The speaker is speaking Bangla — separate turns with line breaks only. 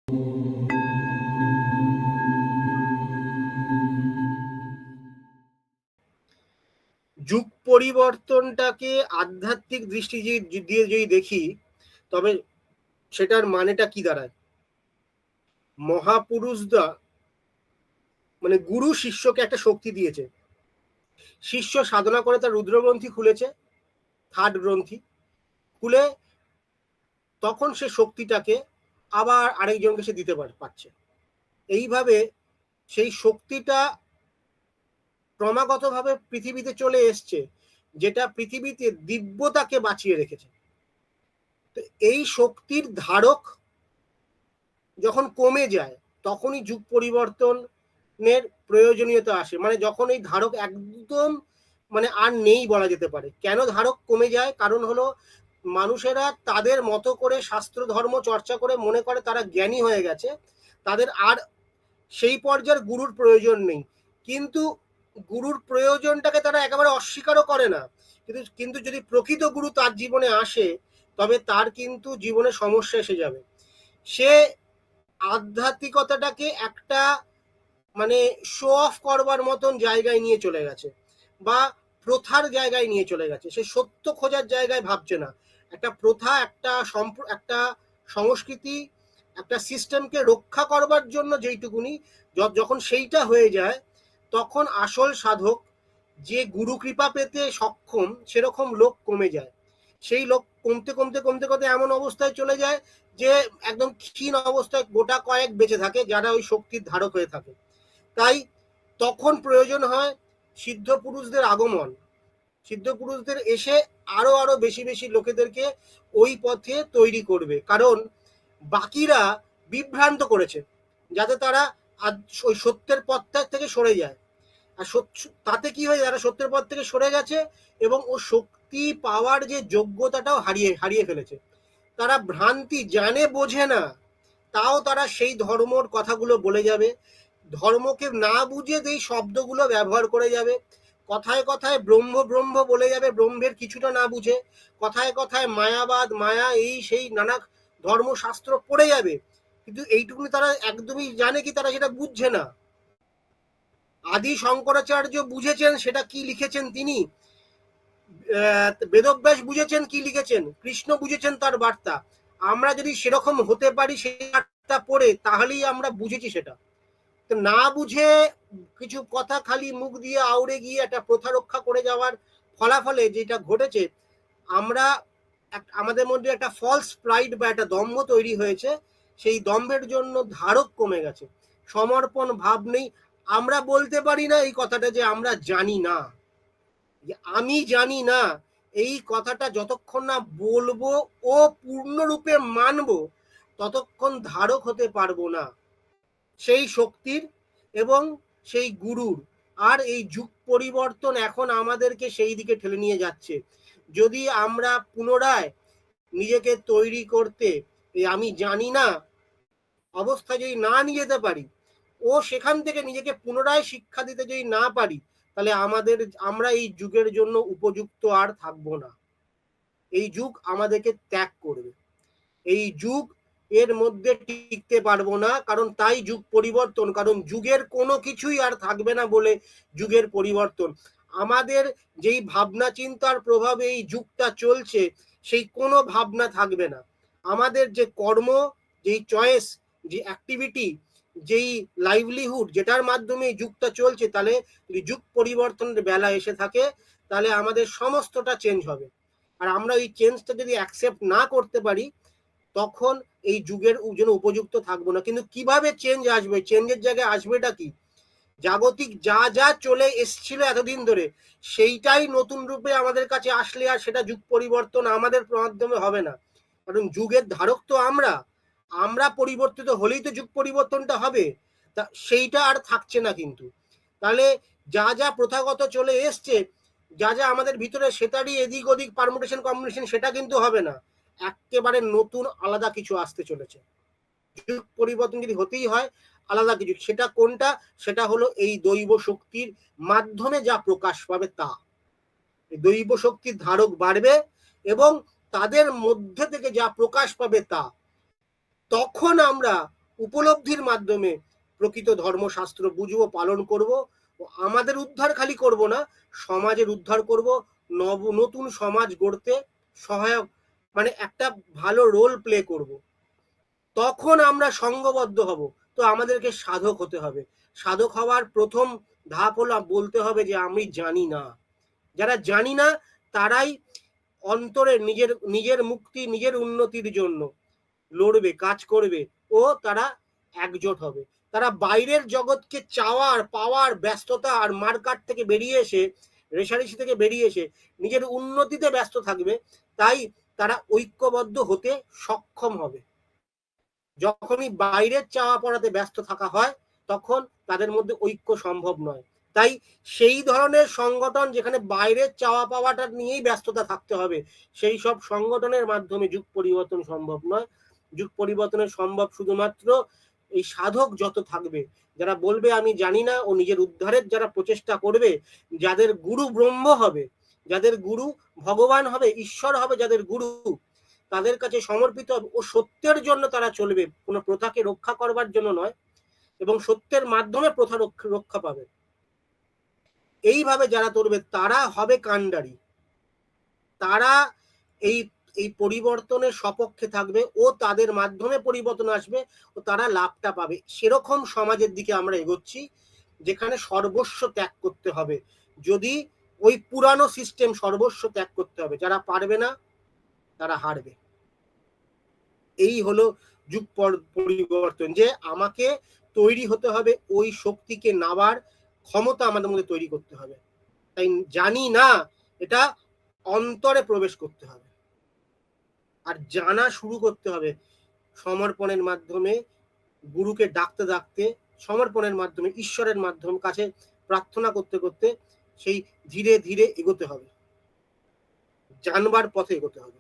যুগ পরিবর্তনটাকে আধ্যাত্মিক দৃষ্টি দিয়ে যদি দেখি, তবে সেটার মানেটা কি দাঁড়ায়? মহাপুরুষরা মানে গুরু শিষ্যকে একটা শক্তি দিয়েছে। শিষ্য সাধনা করে তার রুদ্রগ্রন্থি খুলেছে, থার্ড গ্রন্থি খুলে তখন সে শক্তিটাকে আবার আরেকজনকে সে দিতে পারছে। এইভাবে সেই শক্তিটা ক্রমাগতভাবে পৃথিবীতে চলে এসছে, যেটা পৃথিবীতে দিব্যতাকে বাঁচিয়ে রেখেছে। তো এই শক্তির ধারক যখন কমে যায়, তখনই যুগ পরিবর্তনের প্রয়োজনীয়তা আসে। মানে যখন এই ধারক একদম মানে আর নেই বলা যেতে পারে। কেন ধারক কমে যায়? কারণ হলো মানুষেরা তাদের মতো করে শাস্ত্র ধর্ম চর্চা করে মনে করে তারা জ্ঞানী হয়ে গেছে, তাদের আর সেই পর্যায়ের গুরুর প্রয়োজন নেই। কিন্তু গুরুর প্রয়োজনটাকে তারা একেবারে অস্বীকারও করে না। কিন্তু যদি প্রকৃত গুরু তার জীবনে আসে, তবে তার কিন্তু জীবনে সমস্যা এসে যাবে। সে আধ্যাত্মিকতাটাকে একটা মানে শো অফ করবার মতন জায়গায় নিয়ে চলে গেছে, বা প্রথার জায়গায় নিয়ে চলে গেছে। সে সত্য খোঁজার জায়গায় ভাবছে না। একটা প্রথা, একটা সংস্কৃতি, একটা সিস্টেমকে রক্ষা করবার জন্য যেইটুকুনি, যখন সেইটা হয়ে যায়, তখন আসল সাধক যে গুরু কৃপা পেতে সক্ষম সেরকম লোক কমে যায়। সেই লোক কমতে কমতে কমতে কমতে এমন অবস্থায় চলে যায় যে একদম ক্ষীণ অবস্থায় গোটা কয়েক বেঁচে থাকে, যারা ওই শক্তির ধারক হয়ে থাকে। তাই তখন প্রয়োজন হয় সিদ্ধ পুরুষদের আগমন, সিদ্ধ পুরুষদের এসে আরো আরো বেশি বেশি লোকেদেরকে ওই পথে তৈরি করবে। কারণ বাকিরা বিভ্রান্ত করেছে, যাতে তারা ওই সত্যের পথটা থেকে সরে যায়। আর তাতে কি হয়, যারা সত্যের পথ থেকে সরে গেছে এবং ও শক্তি পাওয়ার যে যোগ্যতাটাও হারিয়ে হারিয়ে ফেলেছে। তারা ভ্রান্তি জানে, বোঝে না, তাও তারা সেই ধর্মর কথাগুলো বলে যাবে, ধর্মকে না বুঝে যেই শব্দগুলো ব্যবহার করে যাবে, কথায় কথায় ব্রহ্ম ব্রহ্ম বলে যাবে, ব্রহ্মের কিছুটা না বুঝে, কথায় কথায় মায়াবাদ, মায়া, এই সেই নানা ধর্মশাস্ত্র পড়ে যাবে। কিন্তু এইটুকুনি তারা একদমই জানে কি, তারা সেটা বুঝছে না। আদি শঙ্করাচার্য বুঝেছেন সেটা কি লিখেছেন তিনি, বেদব্যাস বুঝেছেন কি লিখেছেন, কৃষ্ণ বুঝেছেন তার বার্তা। আমরা যদি সেরকম হতে পারি সেই বার্তা পড়ে, তাহলেই আমরা বুঝেছি সেটা। তো না বুঝে কিছু কথা খালি মুখ দিয়ে আউড়ে গিয়ে একটা প্রথা রক্ষা করে যাওয়ার ফলাফলে যেটা ঘটেছে, আমরা আমাদের মধ্যে একটা ফলস প্রাইড বা একটা দম্ভ তৈরি হয়েছে। সেই দম্ভের জন্য ধারক কমে গেছে, সমর্পণ ভাব নেই। আমরা বলতে পারি না এই কথাটা যে আমরা জানি না, আমি জানি না, এই কথাটা যতক্ষণ না বলবো ও পূর্ণরূপে মানবো, ততক্ষণ ধারক হতে পারবো না সেই শক্তির এবং সেই গুরুর। আর এই যুগ পরিবর্তন এখন আমাদেরকে সেই দিকে ঠেলে নিয়ে যাচ্ছে। যদি আমরা পুনরায় নিজেকে তৈরি করতে এই আমি জানি না অবস্থা যদি না নিয়ে যেতে পারি, ও সেখান থেকে নিজেকে পুনরায় শিক্ষা দিতে যদি না পারি, তাহলে আমরা এই যুগের জন্য উপযুক্ত আর থাকবো না। এই যুগ আমাদেরকে ত্যাগ করবে, এই যুগ এর মধ্যে টিকতে পারবো না। কারণ তাই যুগ পরিবর্তন, কারণ যুগের কোনো কিছুই আর থাকবে না বলে যুগের পরিবর্তন। আমাদের যেই ভাবনা চিন্তার প্রভাবে এই যুগটা চলছে, সেই কোনো ভাবনা থাকবে না। আমাদের যে কর্ম, যেই চয়েস, যে অ্যাক্টিভিটি, যেই লাইভলিহুড, যেটার মাধ্যমে এই যুগটা চলছে, তাহলে যদি যুগ পরিবর্তনের বেলা এসে থাকে, তাহলে আমাদের সমস্তটা চেঞ্জ হবে। আর আমরা এই চেঞ্জটা যদি অ্যাকসেপ্ট না করতে পারি, তখন এই যুগের জন্য উপযুক্ত থাকবো না। কিন্তু কিভাবে চেঞ্জ আসবে, চেঞ্জের জায়গায় আসবেটা কি? জাগতিক যা যা চলে এসছিল এতদিন ধরে, সেইটাই নতুন রূপে আমাদের কাছে আসলে আর সেটা যুগ পরিবর্তন আমাদের মাধ্যমে হবে না। কারণ যুগের ধারক তো আমরা পরিবর্তিত হলেই তো যুগ পরিবর্তনটা হবে। তা সেইটা আর থাকছে না কিন্তু। তাহলে যা যা প্রথাগত চলে এসছে, যা যা আমাদের ভিতরে, সেটারই এদিক ওদিক পারমুটেশন কম্বিনেশন, সেটা কিন্তু হবে না। একেবারে নতুন আলাদা কিছু আসতে চলেছে। যুগ পরিবর্তন যদি হতেই হয় আলাদা কিছু, সেটা কোনটা? সেটা হলো এই দৈব শক্তির মাধ্যমে যা প্রকাশ পাবে তা। দৈব শক্তির ধারক বাড়বে এবং তাদের মধ্যে থেকে যা প্রকাশ পাবে তা। তখন আমরা উপলব্ধির মাধ্যমে প্রকৃত ধর্মশাস্ত্র বুঝবো, পালন করব, ও আমাদের উদ্ধার খালি করব না, সমাজের উদ্ধার করব, নতুন সমাজ গড়তে সহায়ক, মানে একটা ভালো রোল প্লে করব। তখন আমরা সঙ্গবদ্ধ হব। তো আমাদেরকে সাধক হতে হবে। সাধক হওয়ার প্রথম ধাপ হলো বলতে হবে যে আমি জানি না। যারা জানি না তারাই অন্তরে নিজের নিজের মুক্তি, নিজের উন্নতির জন্য লড়বে, কাজ করবে, ও তারা একজোট হবে। তারা বাইরের জগৎকে চাওয়ার, পাওয়ার, ব্যস্ততা আর মারকাট থেকে বেরিয়ে এসে, রেশারেশি থেকে বেরিয়ে এসে নিজের উন্নতিতে ব্যস্ত থাকবে। তাই তারা ঐক্যবদ্ধ হতে সক্ষম হবে। যখনই বাইরের চাওয়া পড়াতে ব্যস্ত থাকা হয় তখন তাদের মধ্যে ঐক্য সম্ভব নয়। তাই সেই ধরনের সংগঠন যেখানে বাইরের চাওয়া পাওয়াটা নিয়েই ব্যস্ততা থাকতে হবে, সেই সব সংগঠনের মাধ্যমে যুগ পরিবর্তন সম্ভব নয়। যুগ পরিবর্তনের সম্ভব শুধুমাত্র এই সাধক যত থাকবে, যারা বলবে আমি জানি না, ও নিজের উদ্ধারের যারা প্রচেষ্টা করবে, যাদের গুরু ব্রহ্ম হবে, যাদের গুরু ভগবান হবে, ঈশ্বর হবে, যাদের গুরু তাদের কাছে সমর্পিত হবে, ও সত্যের জন্য তারা চলবে, কোনো প্রথাকে রক্ষা করবার জন্য নয়, এবং সত্যের মাধ্যমে প্রথা রক্ষা পাবে। এইভাবে যারা চলবে তারা হবে কাণ্ডারি, তারা এই এই পরিবর্তনের সপক্ষে থাকবে, ও তাদের মাধ্যমে পরিবর্তন আসবে, ও তারা লাভটা পাবে। সেরকম সমাজের দিকে আমরা এগোচ্ছি যেখানে সর্বস্ব ত্যাগ করতে হবে। যদি ওই পুরানো সিস্টেম, সর্বস্ব ত্যাগ করতে হবে, যারা পারবে না তারা হারবে। এই হলো যুগ পরিবর্তন, যে আমাকে তৈরি হতে হবে, ওই শক্তিকে নাবার ক্ষমতা আমাদের মধ্যে তৈরি করতে হবে। তাই জানি না এটা অন্তরে প্রবেশ করতে হবে, আর জানা শুরু করতে হবে সমর্পণের মাধ্যমে, গুরুকে ডাকতে ডাকতে, সমর্পণের মাধ্যমে, ঈশ্বরের মাধ্যমে কাছে প্রার্থনা করতে করতে সেই ধীরে ধীরে এগোতে হবে, জানবার পথে এগোতে হবে।